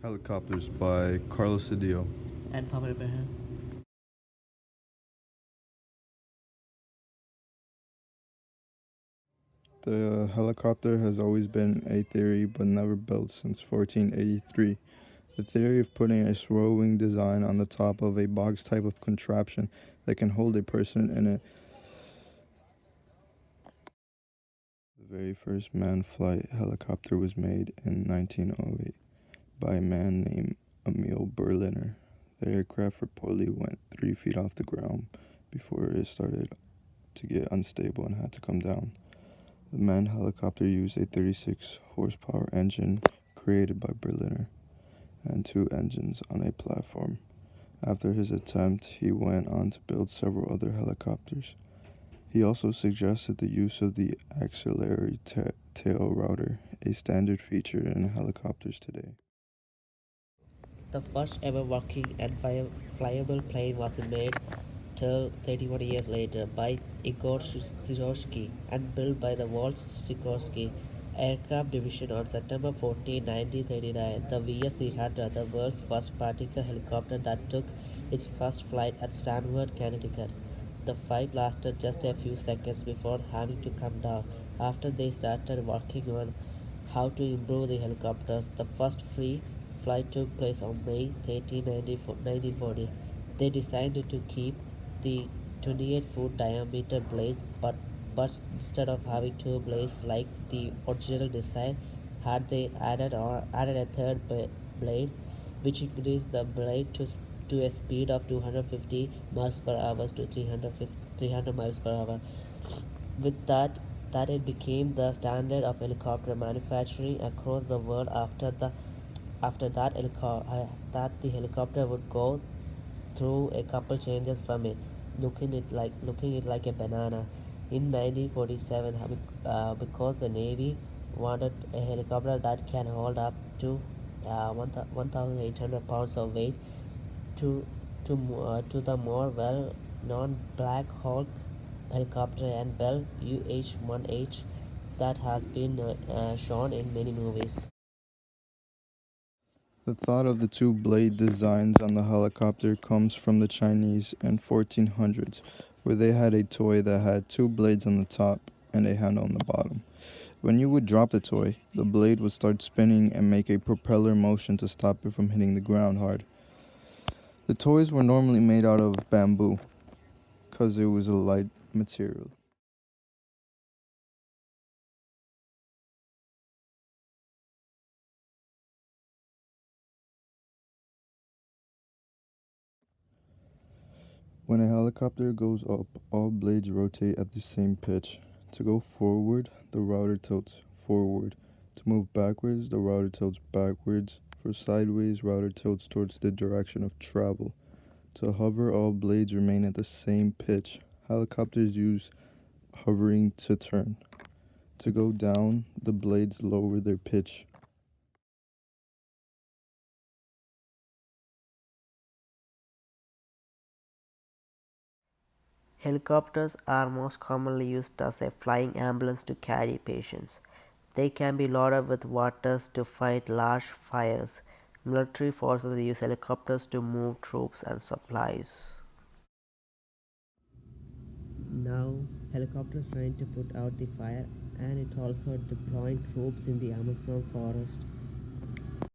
Helicopters by Carlos Cedillo. And Pamela Abraham. The helicopter has always been a theory but never built since 1483. The theory of putting a swirl wing design on the top of a box type of contraption that can hold a person in it. The very first manned flight helicopter was made in 1908 by a man named Emil Berliner. The aircraft reportedly went 3 feet off the ground before it started to get unstable and had to come down. The manned helicopter used a 36 horsepower engine created by Berliner and two engines on a platform. After his attempt, he went on to build several other helicopters. He also suggested the use of the auxiliary tail rotor, a standard feature in helicopters today. The first ever working and flyable plane was made till 31 years later by Igor Sikorsky and built by the Walt Sikorsky Aircraft Division on September 14, 1939. The VS-300, the world's first particle helicopter that took its first flight at Stanford, Connecticut. The fight lasted just a few seconds before having to come down. After they started working on how to improve the helicopters, the first free flight took place on May 13, 1940. They decided to keep the 28-foot diameter blades, but instead of having two blades like the original design, had they added a third blade, which increased the blade to a speed of 250 miles per hour to 300 miles per hour. With that it became the standard of helicopter manufacturing across the world. After that, the helicopter would go through a couple changes from it, looking it like a banana. In 1947, because the Navy wanted a helicopter that can hold up to 1,800 pounds of weight, to to the more well-known Black Hawk helicopter and Bell UH-1H that has been shown in many movies. The thought of the two blade designs on the helicopter comes from the Chinese in 1400s, where they had a toy that had two blades on the top and a handle on the bottom. When you would drop the toy, the blade would start spinning and make a propeller motion to stop it from hitting the ground hard. The toys were normally made out of bamboo, because it was a light material. When a helicopter goes up, all blades rotate at the same pitch. To go forward, the rotor tilts forward. To move backwards, the rotor tilts backwards. For sideways, rotor tilts towards the direction of travel. To hover, all blades remain at the same pitch. Helicopters use hovering to turn. To go down, the blades lower their pitch. Helicopters are most commonly used as a flying ambulance to carry patients. They can be loaded with water to fight large fires. Military forces use helicopters to move troops and supplies. Now, helicopters trying to put out the fire, and it also deploying troops in the Amazon forest.